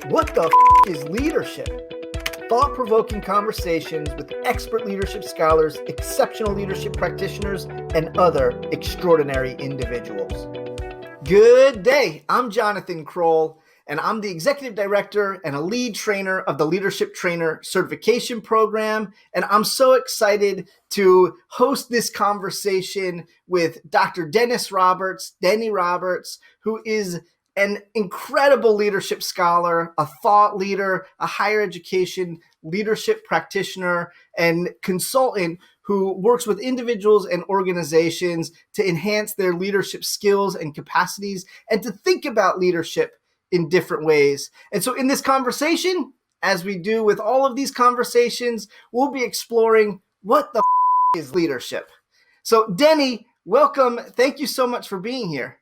What the is leadership? Thought-provoking conversations with expert leadership scholars, exceptional leadership practitioners, and other extraordinary individuals. Good day. I'm Jonathan Kroll, and I'm the executive director and a lead trainer of the Leadership Trainer Certification Program. And I'm so excited to host this conversation with Dr. Denny Roberts, who is an incredible leadership scholar, a thought leader, a higher education leadership practitioner, and consultant who works with individuals and organizations to enhance their leadership skills and capacities and to think about leadership in different ways. And so in this conversation, as we do with all of these conversations, we'll be exploring what the is leadership. So Denny, welcome. Thank you so much for being here.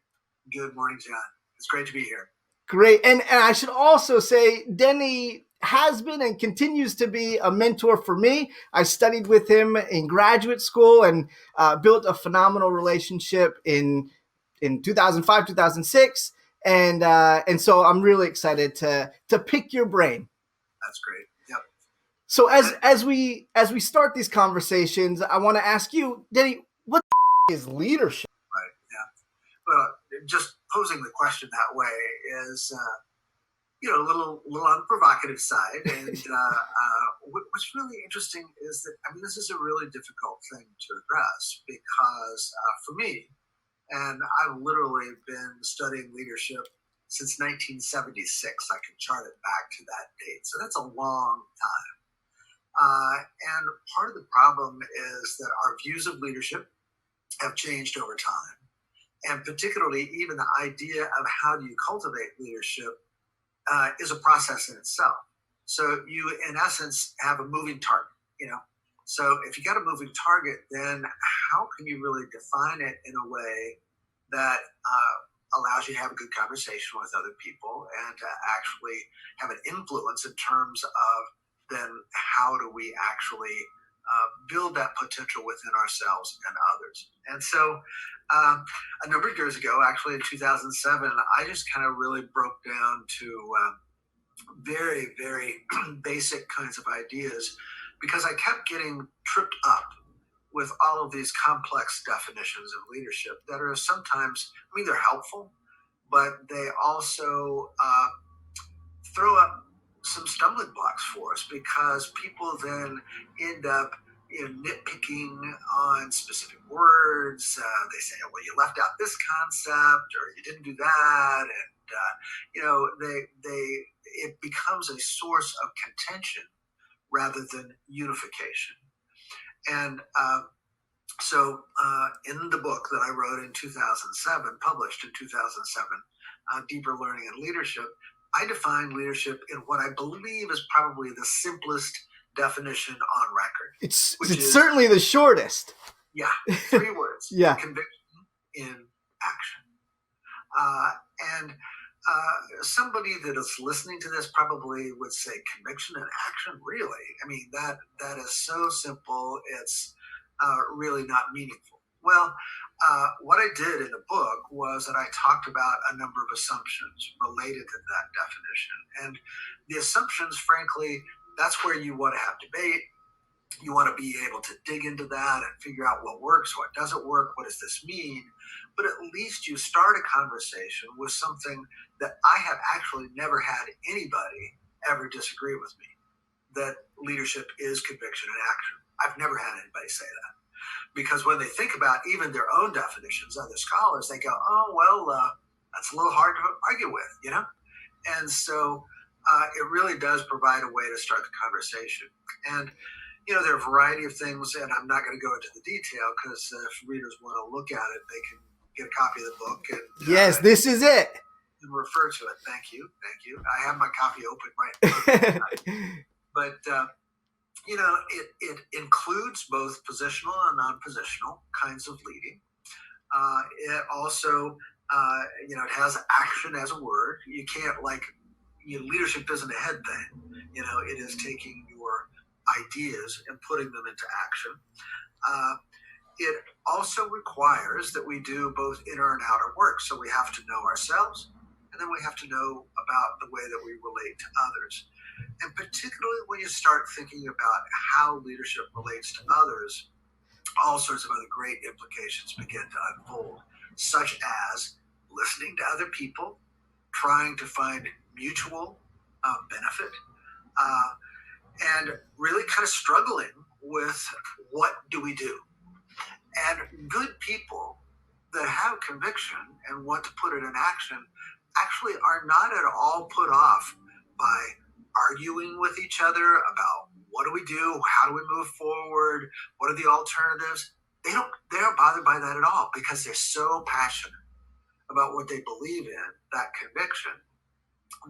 Good morning, John. It's great to be here. Great. And I should also say, Denny has been and continues to be a mentor for me. I studied with him in graduate school and built a phenomenal relationship in 2005, 2006. And so I'm really excited to pick your brain. That's great. Yep. So as we start these conversations, I want to ask you, Denny, what is leadership? Right. Yeah. Well, just posing the question that way is, a little on the provocative side. And what's really interesting is that, this is a really difficult thing to address because for me, and I've literally been studying leadership since 1976. I can chart it back to that date. So that's a long time. And part of the problem is that our views of leadership have changed over time. And particularly even the idea of how do you cultivate leadership is a process in itself. So you, in essence, have a moving target, So if you got a moving target, then how can you really define it in a way that allows you to have a good conversation with other people and to actually have an influence in terms of then how do we actually build that potential within ourselves and others. And so a number of years ago, actually in 2007, I just kind of really broke down to very, very basic kinds of ideas because I kept getting tripped up with all of these complex definitions of leadership that are sometimes, they're helpful, but they also throw up some stumbling blocks for us because people then end up nitpicking on specific words. They say, well, you left out this concept or you didn't do that. And, it becomes a source of contention rather than unification. And so in the book that I wrote in 2007, published in 2007, Deeper Learning and Leadership, I define leadership in what I believe is probably the simplest definition on record. It's certainly the shortest. Yeah, 3 words. Yeah. Conviction in action. And somebody that is listening to this probably would say, conviction in action? Really? That is so simple. It's really not meaningful. Well, what I did in the book was that I talked about a number of assumptions related to that definition. And the assumptions, frankly, that's where you want to have debate. You want to be able to dig into that and figure out what works, what doesn't work, what does this mean? But at least you start a conversation with something that I have actually never had anybody ever disagree with me, that leadership is conviction in action. I've never had anybody say that. Because when they think about even their own definitions, other scholars, they go, oh, well, that's a little hard to argue with, And so it really does provide a way to start the conversation. And, there are a variety of things, and I'm not going to go into the detail because if readers want to look at it, they can get a copy of the book. And, yes, this is it. And refer to it. Thank you. I have my copy open right now. But, it includes both positional and non-positional kinds of leading. It also, it has action as a word. You can't leadership isn't a head thing. It is taking your ideas and putting them into action. It also requires that we do both inner and outer work. So we have to know ourselves and and then we have to know about the way that we relate to others. And particularly when you start thinking about how leadership relates to others, all sorts of other great implications begin to unfold, such as listening to other people, trying to find mutual benefit, uh, and really kind of struggling with what do we do. And good people that have conviction and want to put it in action actually are not at all put off by arguing with each other about what do we do, how do we move forward, what are the alternatives. They aren't bothered by that at all, because they're so passionate about what they believe in, that conviction,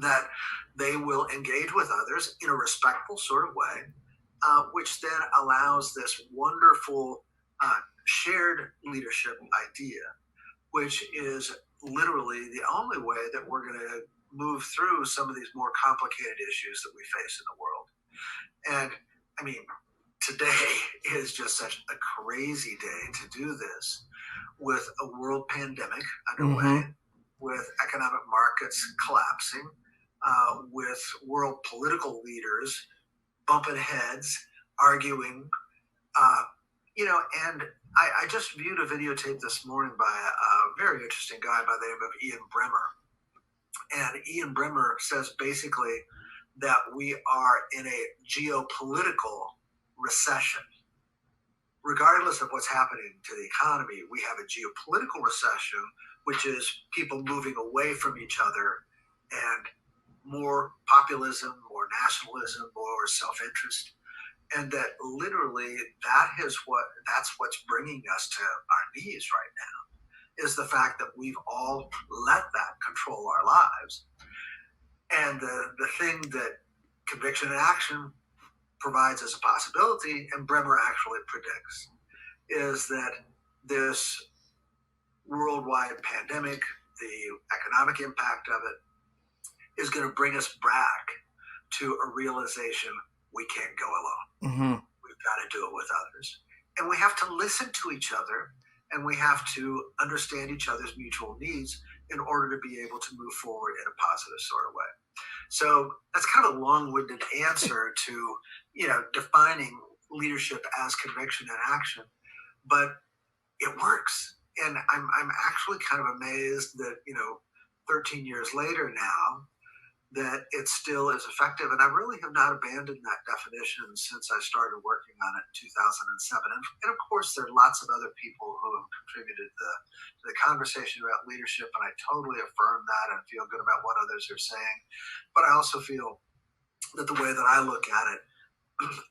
that they will engage with others in a respectful sort of way, which then allows this wonderful shared leadership idea, which is literally the only way that we're going to move through some of these more complicated issues that we face in the world. And I mean, today is just such a crazy day to do this, with a world pandemic underway, with economic markets collapsing, with world political leaders bumping heads, arguing, and I just viewed a videotape this morning by a very interesting guy by the name of Ian Bremmer. And Ian Bremmer says basically that we are in a geopolitical recession. Regardless of what's happening to the economy, we have a geopolitical recession, which is people moving away from each other, and more populism, more nationalism, more self-interest. And that literally that's what's bringing us to our knees right now, is the fact that we've all let that control our lives. And the thing that conviction and action provides as a possibility, and Bremer actually predicts, is that this worldwide pandemic, the economic impact of it, is going to bring us back to a realization we can't go alone. We've got to do it with others. And we have to listen to each other, and we have to understand each other's mutual needs in order to be able to move forward in a positive sort of way. So that's kind of a long-winded answer to, defining leadership as conviction and action, but it works. And I'm actually kind of amazed that, 13 years later now, that it still is effective. And I really have not abandoned that definition since I started working on it in 2007. And of course, there are lots of other people who have contributed to the conversation about leadership, and I totally affirm that and feel good about what others are saying. But I also feel that the way that I look at it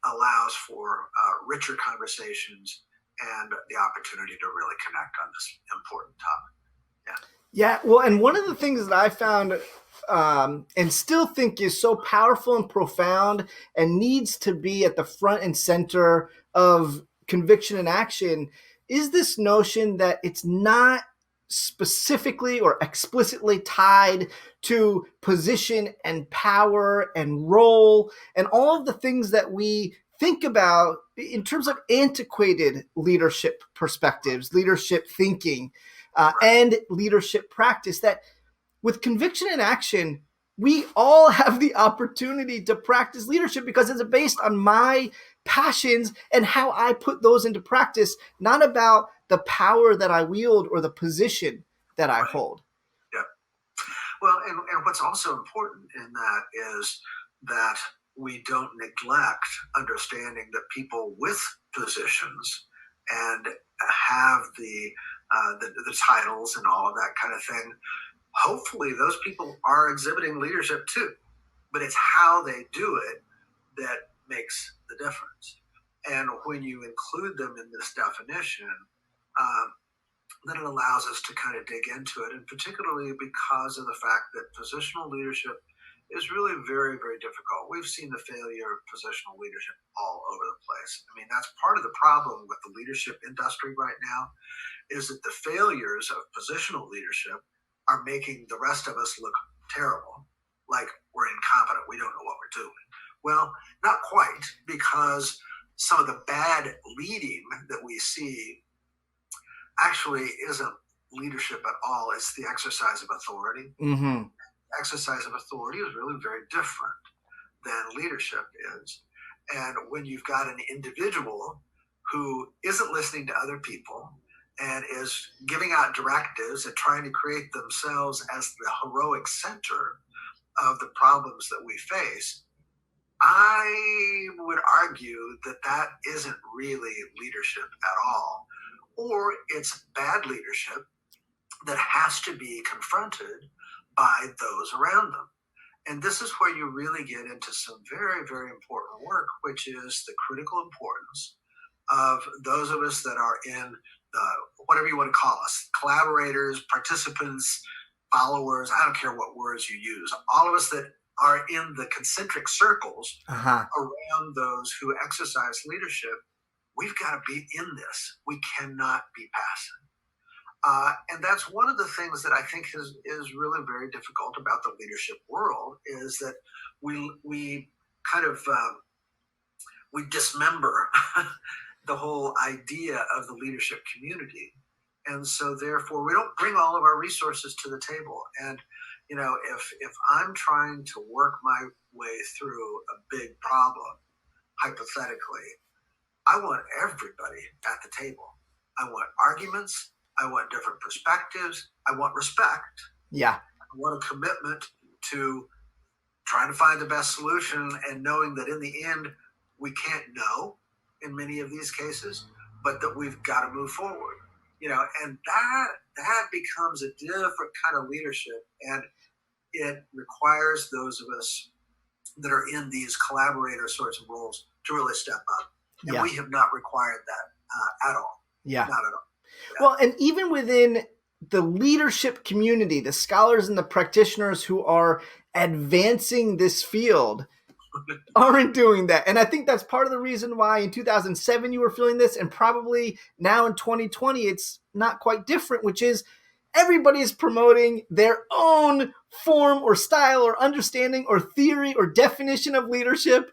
allows for richer conversations and the opportunity to really connect on this important topic. Yeah, well, and one of the things that I found and still think is so powerful and profound and needs to be at the front and center of conviction and action is this notion that it's not specifically or explicitly tied to position and power and role and all of the things that we think about in terms of antiquated leadership perspectives, leadership thinking, and leadership practice, that with conviction and action, we all have the opportunity to practice leadership because it's based on my passions and how I put those into practice, not about the power that I wield or the position that I hold. Yeah. Well, and what's also important in that is that we don't neglect understanding that people with positions and have the titles and all of that kind of thing, hopefully those people are exhibiting leadership too, but it's how they do it that makes the difference. And when you include them in this definition, then it allows us to kind of dig into it, and particularly because of the fact that positional leadership is really very, very difficult. We've seen the failure of positional leadership all over the place. I mean, that's part of the problem with the leadership industry right now, is that the failures of positional leadership are making the rest of us look terrible, like we're incompetent, we don't know what we're doing. Well, not quite, because some of the bad leading that we see actually isn't leadership at all. It's the exercise of authority. exercise of authority is really very different than leadership is. And when you've got an individual who isn't listening to other people and is giving out directives and trying to create themselves as the heroic center of the problems that we face, I would argue that that isn't really leadership at all, or it's bad leadership that has to be confronted by those around them. And this is where you really get into some very, very important work, which is the critical importance of those of us that are in the, whatever you want to call us, collaborators, participants, followers, I don't care what words you use, all of us that are in the concentric circles around those who exercise leadership. We've got to be in this. We cannot be passive. And that's one of the things that I think is really very difficult about the leadership world, is that we kind of we dismember the whole idea of the leadership community. And so therefore we don't bring all of our resources to the table. And if I'm trying to work my way through a big problem, hypothetically, I want everybody at the table. I want arguments. I want different perspectives. I want respect. Yeah. I want a commitment to trying to find the best solution and knowing that in the end, we can't know in many of these cases, but that we've got to move forward. And that becomes a different kind of leadership, and it requires those of us that are in these collaborator sorts of roles to really step up. And we have not required that at all. Yeah. Not at all. Yeah. Well, and even within the leadership community, the scholars and the practitioners who are advancing this field aren't doing that. And I think that's part of the reason why in 2007 you were feeling this, and probably now in 2020 it's not quite different, which is everybody is promoting their own form or style or understanding or theory or definition of leadership,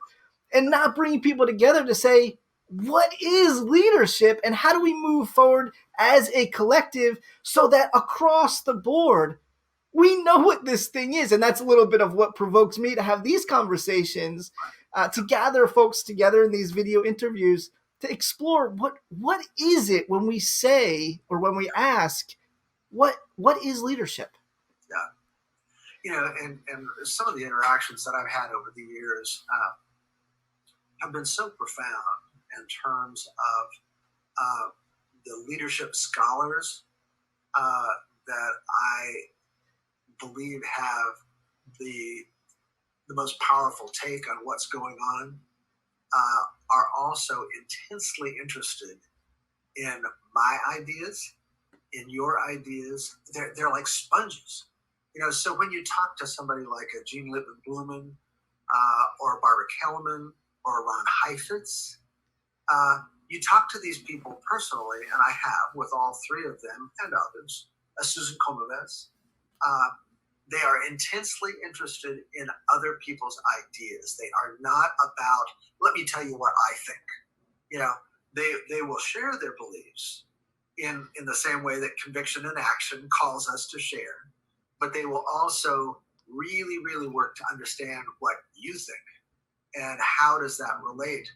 and not bringing people together to say, what is leadership and how do we move forward as a collective so that across the board we know what this thing is. And that's a little bit of what provokes me to have these conversations, to gather folks together in these video interviews to explore what is it when we say, or when we ask, what is leadership? Yeah. And some of the interactions that I've had over the years have been so profound in terms of the leadership scholars that I believe have the most powerful take on what's going on, are also intensely interested in my ideas, in your ideas. They're like sponges. So when you talk to somebody like a Jean Lippman Blumen, or Barbara Kellerman, or Ron Heifetz, you talk to these people personally, and I have with all three of them and others, Susan Komovets. They are intensely interested in other people's ideas. They are not about, let me tell you what I think. They will share their beliefs in the same way that conviction and action calls us to share, but they will also really, really work to understand what you think and how does that relate,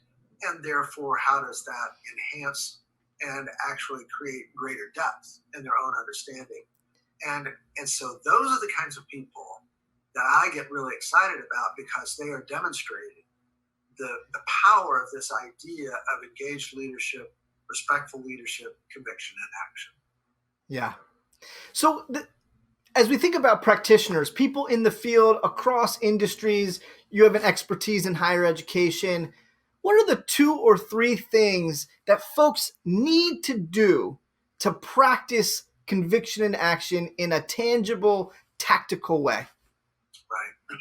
and therefore how does that enhance and actually create greater depth in their own understanding. And so those are the kinds of people that I get really excited about, because they are demonstrating the power of this idea of engaged leadership, respectful leadership, conviction, and action. Yeah. So as we think about practitioners, people in the field across industries, you have an expertise in higher education. What are the 2 or 3 things that folks need to do to practice conviction and action in a tangible, tactical way? Right.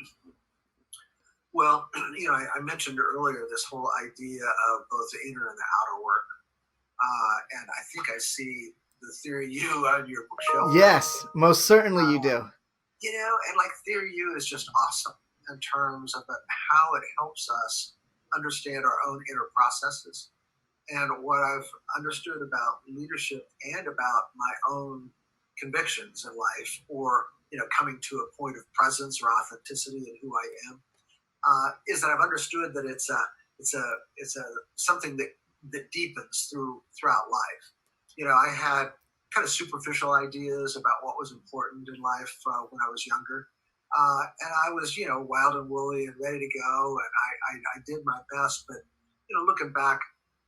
Well, I mentioned earlier this whole idea of both the inner and the outer work. And I think I see the Theory U on your bookshelf. Yes, most certainly you do. And like Theory U is just awesome in terms of how it helps us understand our own inner processes. And what I've understood about leadership and about my own convictions in life, or coming to a point of presence or authenticity in who I am, is that I've understood that it's a something that deepens throughout life. I had kind of superficial ideas about what was important in life when I was younger. And I was, wild and woolly and ready to go. And I did my best. But, looking back,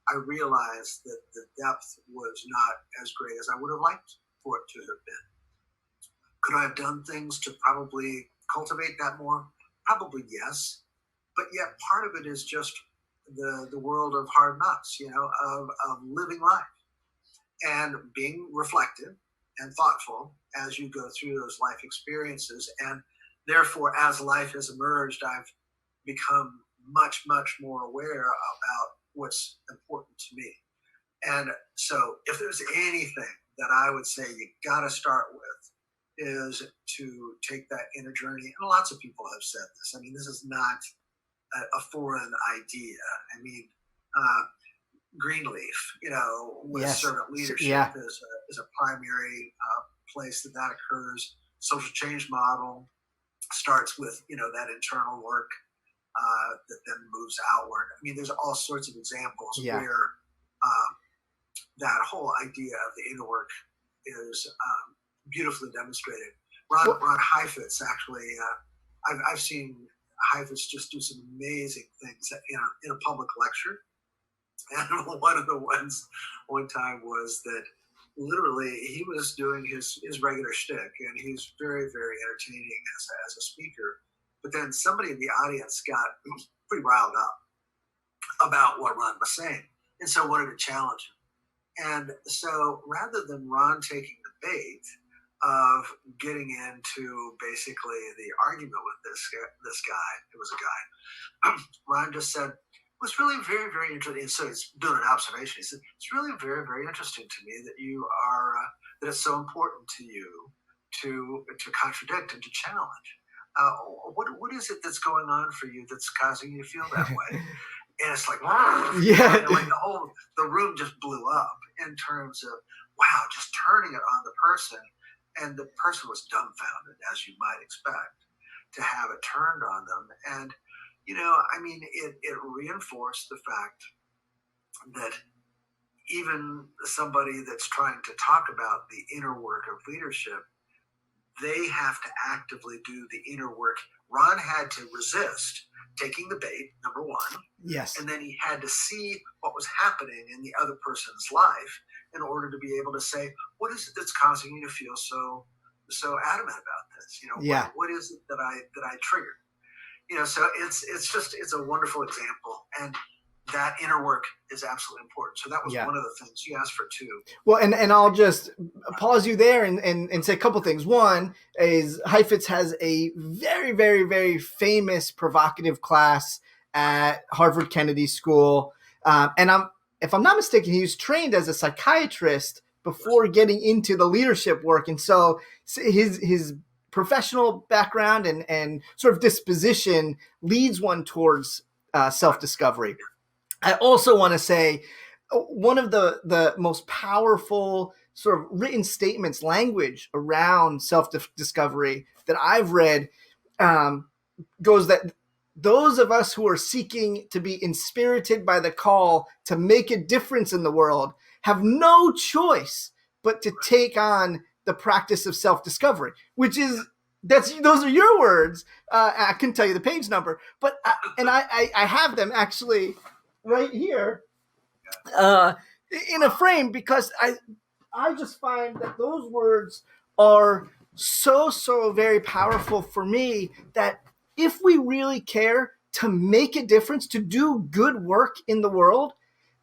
I realized that the depth was not as great as I would have liked for it to have been. Could I have done things to probably cultivate that more? Probably yes. But yet part of it is just the world of hard knocks, of living life and being reflective and thoughtful as you go through those life experiences. And therefore, as life has emerged, I've become much, much more aware about what's important to me. And so if there's anything that I would say you got to start with is to take that inner journey. And lots of people have said this. I mean, this is not a foreign idea. I mean, Greenleaf, with Yes. servant leadership Yeah. is a primary place that occurs. Social change model starts with, that internal work that then moves outward. I mean, there's all sorts of examples where that whole idea of the inner work is beautifully demonstrated. Ron Heifetz, actually, I've seen Heifetz just do some amazing things in a public lecture. And one of the ones one time was that literally he was doing his regular shtick, and he's very, very entertaining as a speaker. But then somebody in the audience got pretty riled up about what Ron was saying, and so wanted to challenge him. And so rather than Ron taking the bait of getting into basically the argument with this guy, it was a guy, Ron just said, was really very, very interesting. So he's doing an observation. He said, it's really very, very interesting to me that you are, that it's so important to you to contradict and to challenge. What is it that's going on for you that's causing you to feel that way? And it's like, yeah, like the room just blew up in terms of, wow, just turning it on the person. And the person was dumbfounded, as you might expect, to have it turned on them. And it reinforced the fact that even somebody that's trying to talk about the inner work of leadership, they have to actively do the inner work. Ron had to resist taking the bait, number one. Yes. And then he had to see what was happening in the other person's life in order to be able to say, what is it that's causing you to feel so adamant about this? What is it that I triggered? So it's a wonderful example, and that inner work is absolutely important. So that was one of the things you asked for too. Well, and I'll just pause you there and say a couple things. One is Heifetz has a very, very, very famous provocative class at Harvard Kennedy School. And if I'm not mistaken, he was trained as a psychiatrist before getting into the leadership work. And so his professional background and sort of disposition leads one towards self-discovery. I also want to say one of the most powerful sort of written statements, language around self-discovery that I've read goes that those of us who are seeking to be inspirited by the call to make a difference in the world have no choice but to take on the practice of self-discovery, which is those are your words. I couldn't tell you the page number, but I have them actually right here in a frame because I just find that those words are so very powerful for me that if we really care to make a difference, to do good work in the world,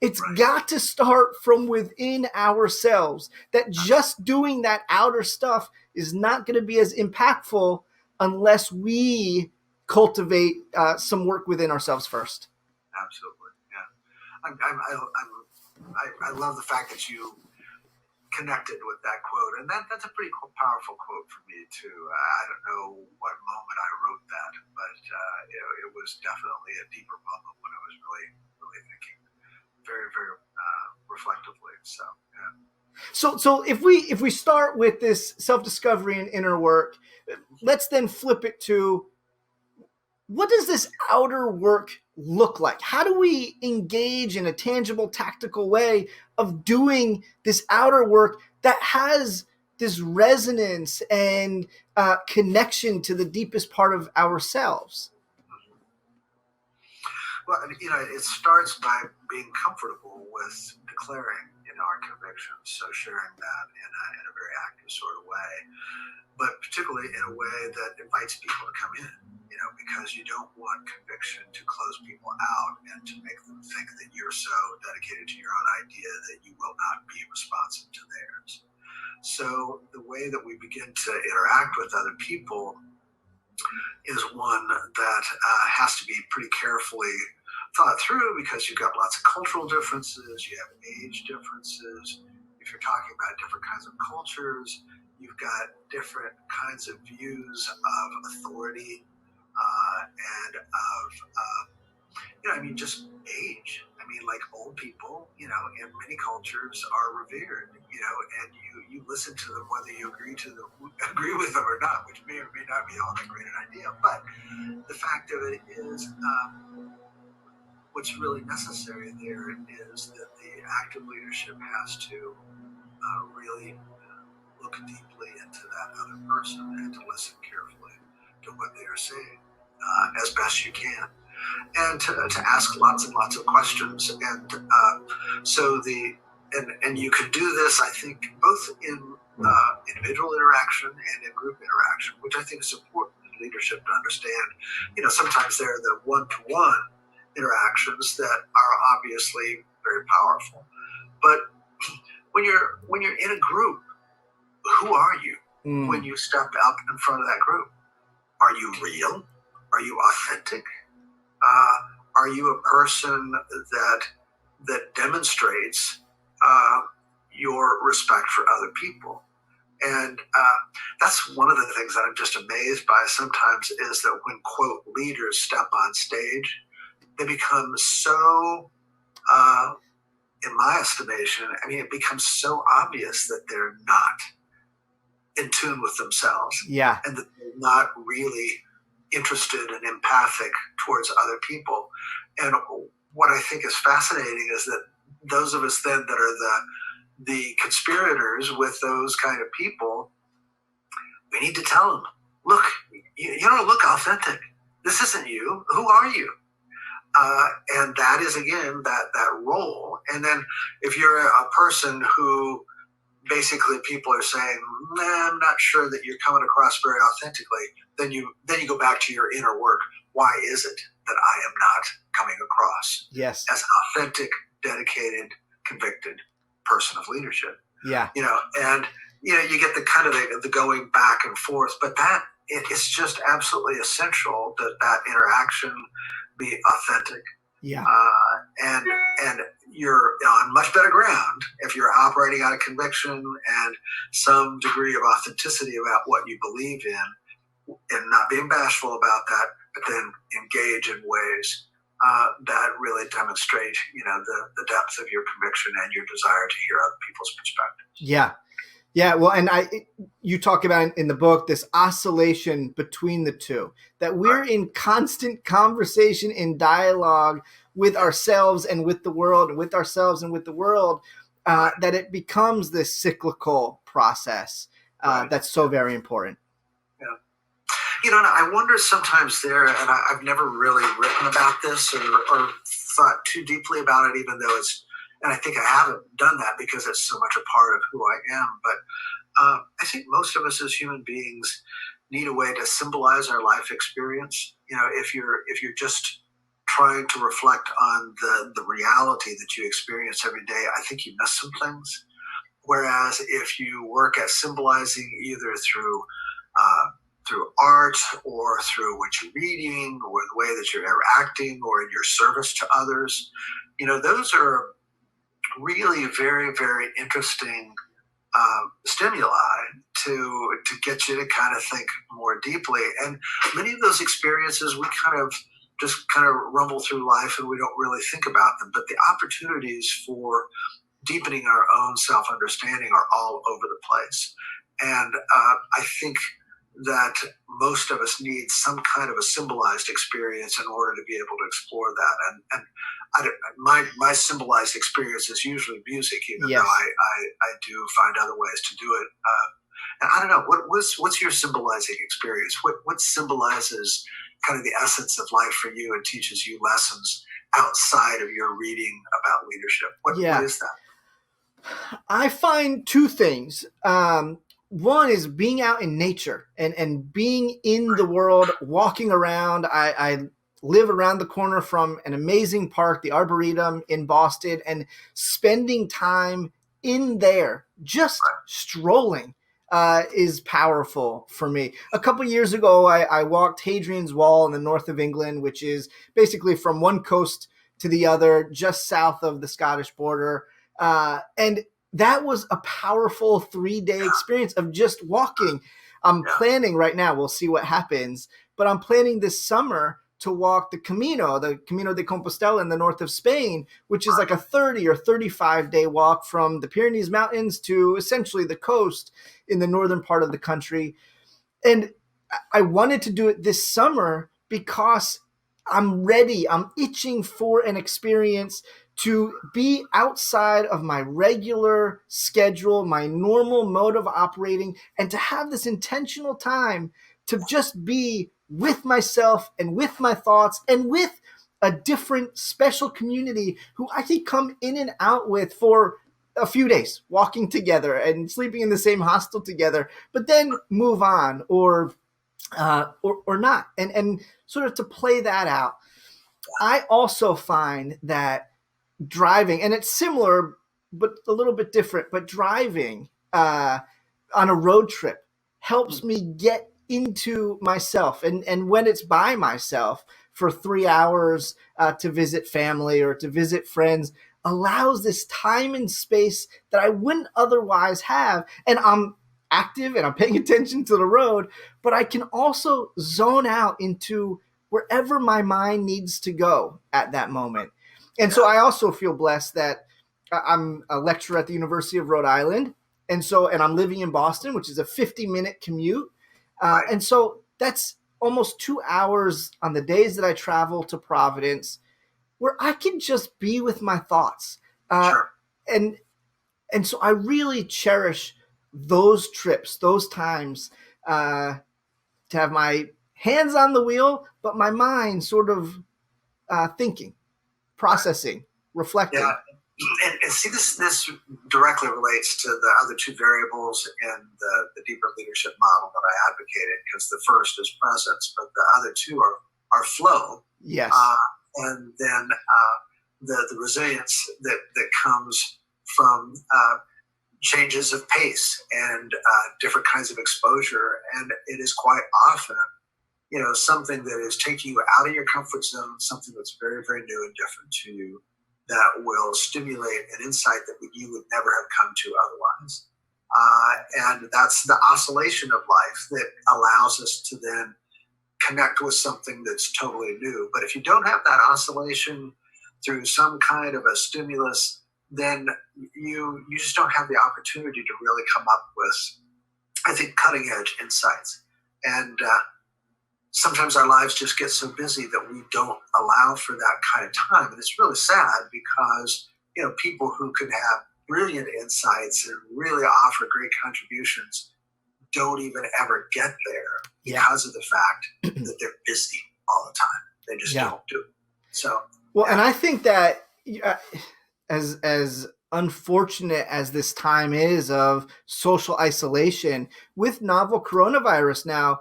it's got to start from within ourselves. That just doing that outer stuff is not going to be as impactful unless we cultivate some work within ourselves first. Absolutely, yeah. I love the fact that you connected with that quote, and that's a pretty powerful quote for me too. I don't know what moment I wrote that, but it was definitely a deeper moment when I was really, really thinking very, very reflectively. So, yeah. So if we start with this self-discovery and inner work, let's then flip it to, what does this outer work look like? How do we engage in a tangible, tactical way of doing this outer work that has this resonance and connection to the deepest part of ourselves? Well, it starts by being comfortable with declaring, our convictions. So sharing that in a very active sort of way, but particularly in a way that invites people to come in, because you don't want conviction to close people out and to make them think that you're so dedicated to your own idea that you will not be responsive to theirs. So the way that we begin to interact with other people is one that has to be pretty carefully thought through, because you've got lots of cultural differences, you have age differences. If you're talking about different kinds of cultures, you've got different kinds of views of authority and of, just age. Like old people, in many cultures are revered, and you listen to them whether you agree with them or not, which may or may not be all that great an idea. But the fact of it is, what's really necessary there is that the active leadership has to really look deeply into that other person and to listen carefully to what they are saying as best you can, and to ask lots and lots of questions. And and you can do this, I think, both in individual interaction and in group interaction, which I think is important in leadership to understand. Sometimes there are the one-to-one interactions that are obviously very powerful, but when you're in a group, who are you when you step up in front of that group? Are you real? Are you authentic? Are you a person that demonstrates your respect for other people? And that's one of the things that I'm just amazed by sometimes, is that when, quote, leaders step on stage, they become so, in my estimation, it becomes so obvious that they're not in tune with themselves. Yeah. And that they're not really interested and empathic towards other people. And what I think is fascinating is that those of us then that are the conspirators with those kind of people, we need to tell them, look, you don't look authentic. This isn't you. Who are you? And that is, again, that role. And then if you're a person who basically people are saying, nah, I'm not sure that you're coming across very authentically, then you go back to your inner work. Why is it that I am not coming across as an authentic, dedicated, convicted person of leadership? Yeah. And you get the kind of the going back and forth, but it's just absolutely essential that interaction be authentic. Yeah. And you're on much better ground if you're operating out of conviction and some degree of authenticity about what you believe in, and not being bashful about that, but then engage in ways that really demonstrate, the depth of your conviction and your desire to hear other people's perspectives. Yeah. Yeah, well, and you talk about in the book this oscillation between the two, that we're in constant conversation and dialogue with ourselves and with the world, and with ourselves and with the world, that it becomes this cyclical process that's so very important. Yeah. And I wonder sometimes there, and I've never really written about this or thought too deeply about it, even though and I think I haven't done that because it's so much a part of who I am. But I think most of us as human beings need a way to symbolize our life experience. If you're just trying to reflect on the reality that you experience every day, I think you miss some things. Whereas if you work at symbolizing either through art or through what you're reading or the way that you're interacting or in your service to others, those are really very, very interesting stimuli to get you to kind of think more deeply. And many of those experiences we kind of rumble through life and we don't really think about them. But the opportunities for deepening our own self-understanding are all over the place. And I think that most of us need some kind of a symbolized experience in order to be able to explore that. And my symbolized experience is usually music, even Yes. though I do find other ways to do it. And I don't know, what's your symbolizing experience? What symbolizes kind of the essence of life for you and teaches you lessons outside of your reading about leadership? What is that? I find two things. One is being out in nature and being in the world, walking around. I live around the corner from an amazing park, the Arboretum in Boston, and spending time in there, just strolling, is powerful for me. A couple years ago, I walked Hadrian's Wall in the north of England, which is basically from one coast to the other, just south of the Scottish border. And that was a powerful 3-day experience of just walking. I'm planning right now, we'll see what happens, but I'm planning this summer to walk the Camino de Compostela in the north of Spain, which is like a 30 or 35-day walk from the Pyrenees Mountains to essentially the coast in the northern part of the country. And I wanted to do it this summer because I'm ready. I'm itching for an experience to be outside of my regular schedule, my normal mode of operating, and to have this intentional time to just be with myself and with my thoughts and with a different special community who I could come in and out with for a few days, walking together and sleeping in the same hostel together, but then move on or not, and sort of to play that out. I also find that driving, and it's similar but a little bit different, but driving on a road trip helps me get into myself, and when it's by myself for 3 hours to visit family or to visit friends, allows this time and space that I wouldn't otherwise have. And I'm active and I'm paying attention to the road, but I can also zone out into wherever my mind needs to go at that moment. And so I also feel blessed that I'm a lecturer at the University of Rhode Island. And I'm living in Boston, which is a 50-minute commute. And so that's almost 2 hours on the days that I travel to Providence, where I can just be with my thoughts. Sure. And so I really cherish those trips, those times, to have my hands on the wheel, but my mind sort of thinking, processing, reflecting. Yeah. And see, this directly relates to the other two variables in the deeper leadership model that I advocated, because the first is presence, but the other two are flow. Yes. And then the resilience that comes from changes of pace and different kinds of exposure. And it is quite often, something that is taking you out of your comfort zone, something that's very, very new and different to you, that will stimulate an insight that you would never have come to otherwise. And that's the oscillation of life that allows us to then connect with something that's totally new. But if you don't have that oscillation through some kind of a stimulus, then you just don't have the opportunity to really come up with, I think, cutting edge insights. And sometimes our lives just get so busy that we don't allow for that kind of time. And it's really sad because, people who can have brilliant insights and really offer great contributions don't even ever get there because of the fact that they're busy all the time. They just don't do it. So, and I think that as unfortunate as this time is of social isolation with novel coronavirus now,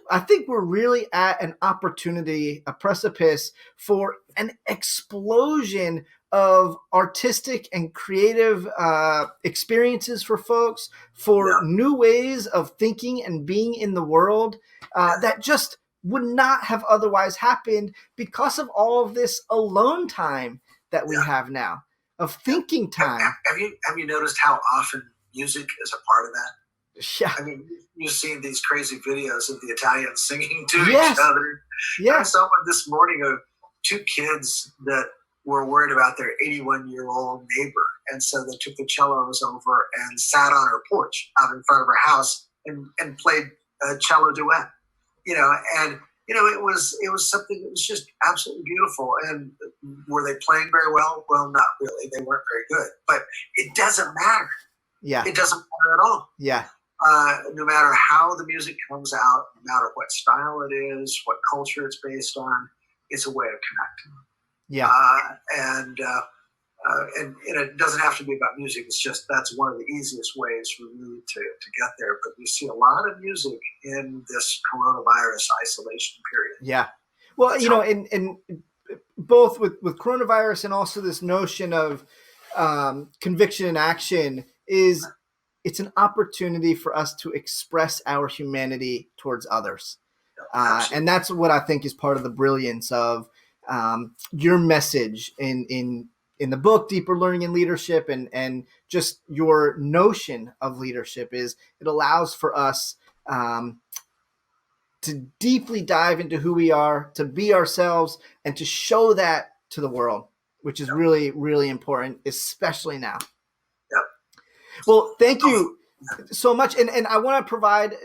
I think we're really at an opportunity, a precipice for an explosion of artistic and creative experiences for folks, for new ways of thinking and being in the world that just would not have otherwise happened because of all of this alone time that we have now, of thinking time. Have you noticed how often music is a part of that? Yeah. I mean, you've seen these crazy videos of the Italians singing to each other. Yeah. I saw one this morning of two kids that were worried about their 81-year-old neighbor, And so they took the cellos over and sat on her porch out in front of her house and played a cello duet. And it was something that was just absolutely beautiful. And were they playing very well? Well, not really. They weren't very good. But it doesn't matter. Yeah. It doesn't matter at all. Yeah. No matter how the music comes out, no matter what style it is, what culture it's based on, it's a way of connecting. Yeah. And it doesn't have to be about music. It's just that's one of the easiest ways for me to get there. But you see a lot of music in this coronavirus isolation period. Yeah. Well, and both with coronavirus and also this notion of conviction and action it's an opportunity for us to express our humanity towards others. And that's what I think is part of the brilliance of your message in the book, Deeper Learning in Leadership, and just your notion of leadership is it allows for us to deeply dive into who we are, to be ourselves, and to show that to the world, which is really, really important, especially now. Well, thank you so much. And I want to provide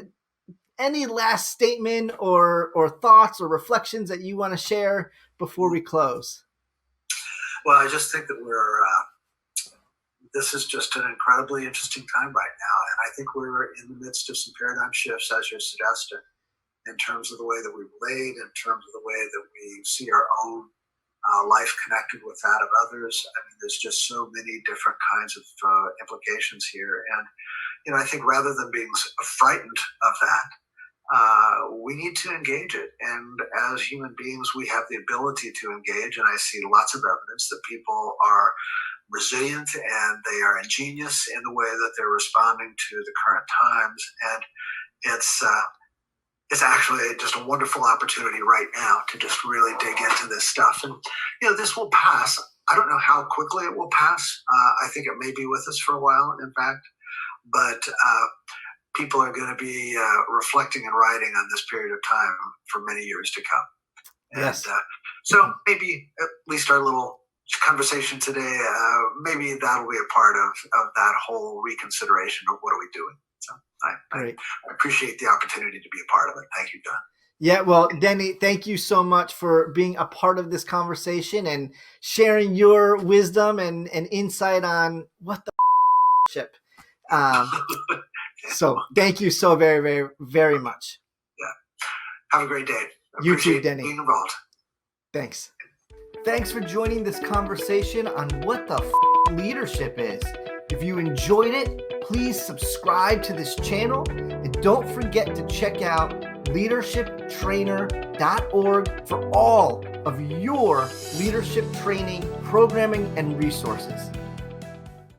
any last statement or thoughts or reflections that you want to share before we close. Well, I just think that this is just an incredibly interesting time right now. And I think we're in the midst of some paradigm shifts, as you're suggesting, in terms of the way that we relate, in terms of the way that we see our own life connected with that of others. I mean, there's just so many different kinds of implications here. And, I think rather than being frightened of that, we need to engage it. And as human beings, we have the ability to engage. And I see lots of evidence that people are resilient and they are ingenious in the way that they're responding to the current times. And it's actually just a wonderful opportunity right now to just really dig into this stuff. And, this will pass. I don't know how quickly it will pass. I think it may be with us for a while, in fact. But people are going to be reflecting and writing on this period of time for many years to come. Yes. And so maybe at least our little conversation today, maybe that'll be a part of that whole reconsideration of what are we doing. So I appreciate the opportunity to be a part of it. Thank you, Don. Yeah, well, Denny, thank you so much for being a part of this conversation and sharing your wisdom and insight on what the ship. So thank you so very, very, very much. Yeah. Have a great day. You too, Denny. Being involved. Thanks. Thanks for joining this conversation on what the leadership is. If you enjoyed it, please subscribe to this channel and don't forget to check out leadershiptrainer.org for all of your leadership training, programming, and resources.